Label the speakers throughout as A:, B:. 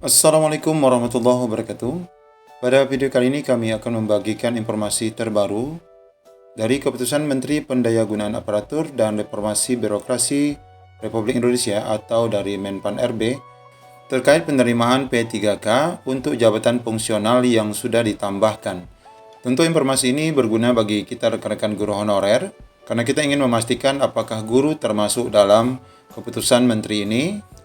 A: Assalamualaikum warahmatullahi wabarakatuh. Pada video kali ini kami akan membagikan informasi terbaru dari Keputusan Menteri Pendayagunaan Aparatur dan Reformasi Birokrasi Republik Indonesia atau dari Menpan RB terkait penerimaan P3K untuk jabatan fungsional yang sudah ditambahkan. Tentu informasi ini berguna bagi kita rekan-rekan guru honorer karena kita ingin memastikan apakah guru termasuk dalam keputusan menteri ini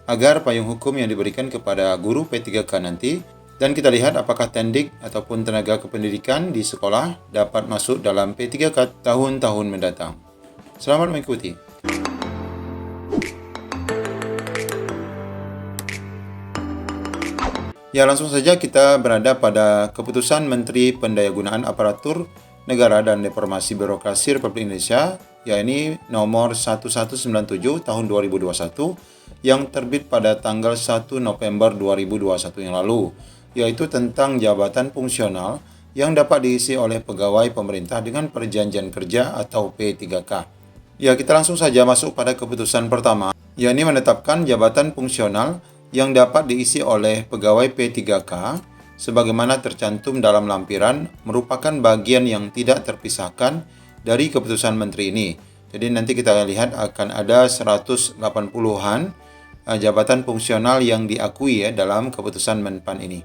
A: agar payung hukum yang diberikan kepada guru P3K nanti dan kita lihat apakah tendik ataupun tenaga kependidikan di sekolah dapat masuk dalam P3K tahun-tahun mendatang. Selamat mengikuti. Ya, langsung saja kita berada pada Keputusan Menteri Pendayagunaan Aparatur Negara dan Reformasi Birokrasi Republik Indonesia, yakni nomor 1197 tahun 2021 yang terbit pada tanggal 1 November 2021 yang lalu, yaitu tentang jabatan fungsional yang dapat diisi oleh pegawai pemerintah dengan perjanjian kerja atau P3K. Ya, kita langsung saja masuk pada keputusan pertama, yakni menetapkan jabatan fungsional yang dapat diisi oleh pegawai P3K sebagaimana tercantum dalam lampiran merupakan bagian yang tidak terpisahkan dari keputusan menteri ini. Jadi nanti kita lihat akan ada 180-an jabatan fungsional yang diakui ya dalam keputusan Menpan ini.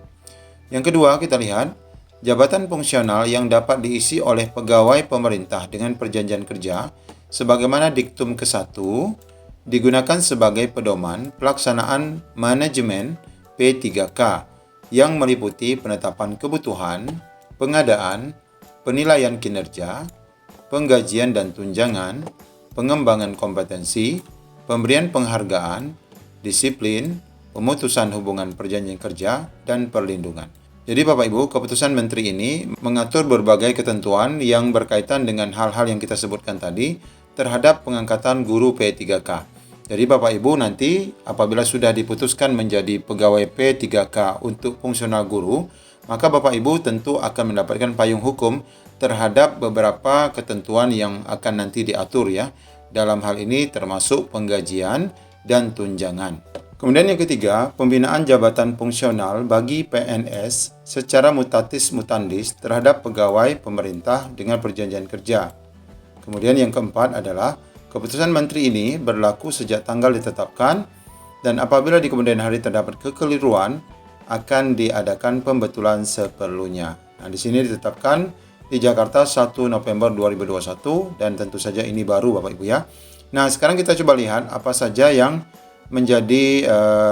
A: Yang kedua, kita lihat jabatan fungsional yang dapat diisi oleh pegawai pemerintah dengan perjanjian kerja sebagaimana diktum ke-1 digunakan sebagai pedoman pelaksanaan manajemen P3K yang meliputi penetapan kebutuhan, pengadaan, penilaian kinerja, penggajian dan tunjangan, pengembangan kompetensi, pemberian penghargaan, disiplin, pemutusan hubungan perjanjian kerja, dan perlindungan. Jadi Bapak Ibu, keputusan menteri ini mengatur berbagai ketentuan yang berkaitan dengan hal-hal yang kita sebutkan tadi terhadap pengangkatan guru P3K. Jadi Bapak Ibu nanti apabila sudah diputuskan menjadi pegawai P3K untuk fungsional guru, maka Bapak Ibu tentu akan mendapatkan payung hukum terhadap beberapa ketentuan yang akan nanti diatur ya. Dalam hal ini termasuk penggajian dan tunjangan. Kemudian yang ketiga, pembinaan jabatan fungsional bagi PNS secara mutatis mutandis terhadap pegawai pemerintah dengan perjanjian kerja. Kemudian yang keempat adalah keputusan menteri ini berlaku sejak tanggal ditetapkan dan apabila di kemudian hari terdapat kekeliruan akan diadakan pembetulan seperlunya. Nah, di sini ditetapkan di Jakarta 1 November 2021 dan tentu saja ini baru Bapak Ibu ya. Nah, sekarang kita coba lihat apa saja yang menjadi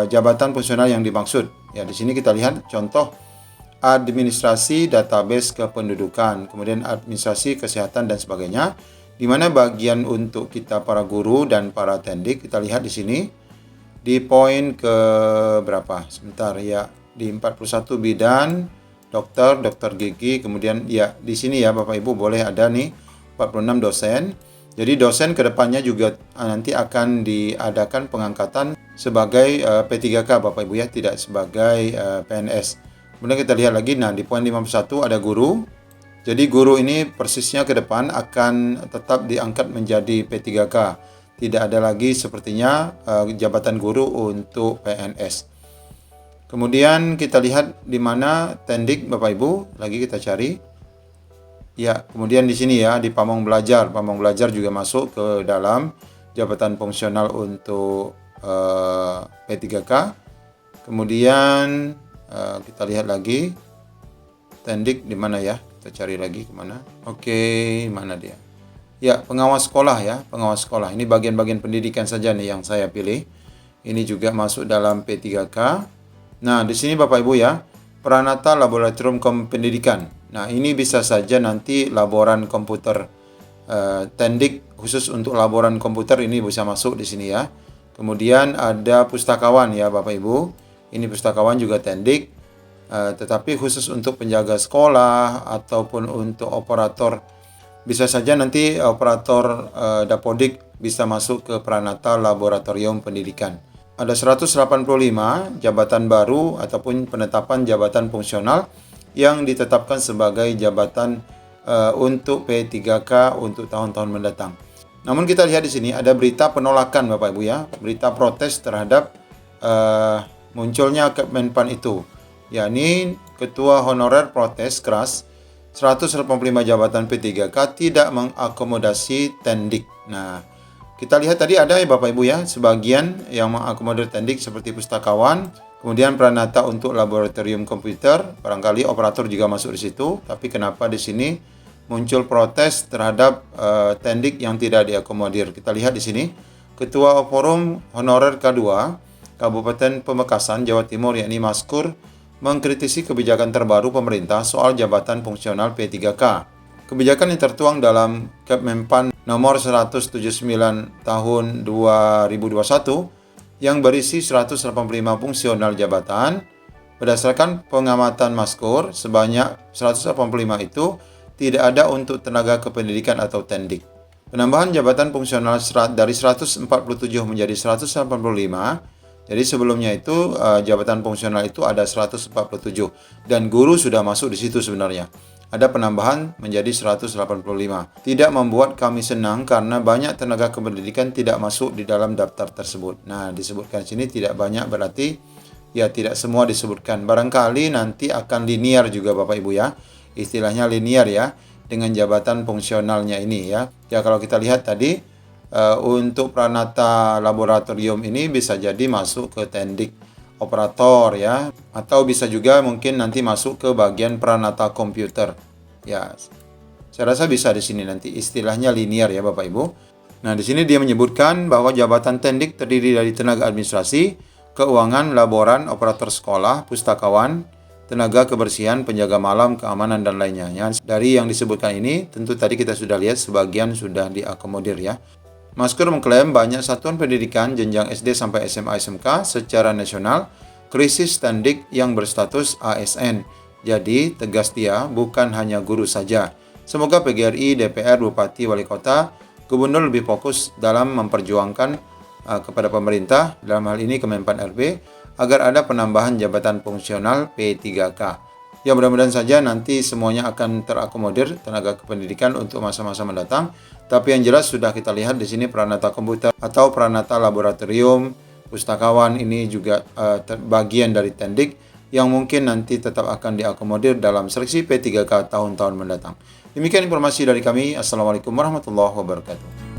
A: jabatan fungsional yang dimaksud. Ya, di sini kita lihat contoh administrasi database kependudukan, kemudian administrasi kesehatan dan sebagainya. Di mana bagian untuk kita para guru dan para tendik kita lihat di sini di poin ke berapa? Sebentar ya, di 41 bidan, dokter gigi, kemudian ya di sini ya Bapak Ibu boleh ada nih 46 dosen. Jadi dosen kedepannya juga nanti akan diadakan pengangkatan sebagai P3K Bapak Ibu ya, tidak sebagai PNS. Kemudian kita lihat lagi, nah di poin 51 ada guru. Jadi guru ini persisnya ke depan akan tetap diangkat menjadi P3K. Tidak ada lagi sepertinya jabatan guru untuk PNS. Kemudian kita lihat di mana tendik Bapak Ibu, lagi kita cari. Ya, kemudian di sini ya di Pamong Belajar juga masuk ke dalam jabatan fungsional untuk P3K. Kemudian kita lihat lagi tendik di mana ya? Kita cari lagi kemana? Oke, mana dia? Ya, pengawas sekolah ya, pengawas sekolah. Ini bagian-bagian pendidikan saja nih yang saya pilih. Ini juga masuk dalam P3K. Nah, di sini Bapak Ibu ya, Pranata Laboratorium Pendidikan. Nah, ini bisa saja nanti laboran komputer tendik khusus untuk laboran komputer ini bisa masuk di sini ya. Kemudian ada pustakawan ya Bapak Ibu. Ini pustakawan juga tendik, tetapi khusus untuk penjaga sekolah ataupun untuk operator. Bisa saja nanti operator dapodik bisa masuk ke Pranata Laboratorium Pendidikan. Ada 185 jabatan baru ataupun penetapan jabatan fungsional yang ditetapkan sebagai jabatan untuk P3K untuk tahun-tahun mendatang. Namun kita lihat di sini ada berita penolakan Bapak Ibu ya, berita protes terhadap munculnya Kemenpan itu, yakni Ketua Honorer protes keras 185 jabatan P3K tidak mengakomodasi Tendik. Nah, kita lihat tadi ada ya Bapak Ibu ya, sebagian yang mengakomodir Tendik seperti pustakawan, kemudian Pranata untuk laboratorium komputer, barangkali operator juga masuk di situ, tapi kenapa di sini muncul protes terhadap Tendik yang tidak diakomodir? Kita lihat di sini, Ketua Forum Honorer K2 Kabupaten Pamekasan, Jawa Timur, yakni Maskur, mengkritisi kebijakan terbaru pemerintah soal jabatan fungsional P3K. Kebijakan yang tertuang dalam Kemenpan nomor 179 tahun 2021 yang berisi 185 fungsional jabatan. Berdasarkan pengamatan Maskur, sebanyak 185 itu tidak ada untuk tenaga kependidikan atau Tendik. Penambahan jabatan fungsional dari 147 menjadi 185. Jadi sebelumnya itu jabatan fungsional itu ada 147 dan guru sudah masuk di situ sebenarnya. Ada penambahan menjadi 185. Tidak membuat kami senang karena banyak tenaga kependidikan tidak masuk di dalam daftar tersebut. Nah, disebutkan sini tidak banyak berarti ya tidak semua disebutkan. Barangkali nanti akan linear juga Bapak Ibu ya. Istilahnya linear ya dengan jabatan fungsionalnya ini ya. Ya kalau kita lihat tadi untuk Pranata laboratorium ini bisa jadi masuk ke Tendik operator ya, atau bisa juga mungkin nanti masuk ke bagian Pranata komputer. Ya, saya rasa bisa di sini nanti istilahnya linear ya Bapak Ibu. Nah, di sini dia menyebutkan bahwa jabatan Tendik terdiri dari tenaga administrasi, keuangan, laboran, operator sekolah, pustakawan, tenaga kebersihan, penjaga malam, keamanan dan lainnya. Ya, dari yang disebutkan ini tentu tadi kita sudah lihat sebagian sudah diakomodir ya. Maskur mengklaim banyak satuan pendidikan jenjang SD sampai SMA SMK secara nasional krisis Tendik yang berstatus ASN. Jadi tegas dia bukan hanya guru saja. Semoga PGRI, DPR, Bupati, Wali Kota, Gubernur lebih fokus dalam memperjuangkan kepada pemerintah, dalam hal ini Kemenpan RB, agar ada penambahan jabatan fungsional P3K. Ya mudah-mudahan saja nanti semuanya akan terakomodir tenaga kependidikan untuk masa-masa mendatang. Tapi yang jelas sudah kita lihat di sini Pranata komputer atau Pranata laboratorium, pustakawan ini juga bagian dari Tendik yang mungkin nanti tetap akan diakomodir dalam seleksi P3K tahun-tahun mendatang. Demikian informasi dari kami. Assalamualaikum warahmatullahi wabarakatuh.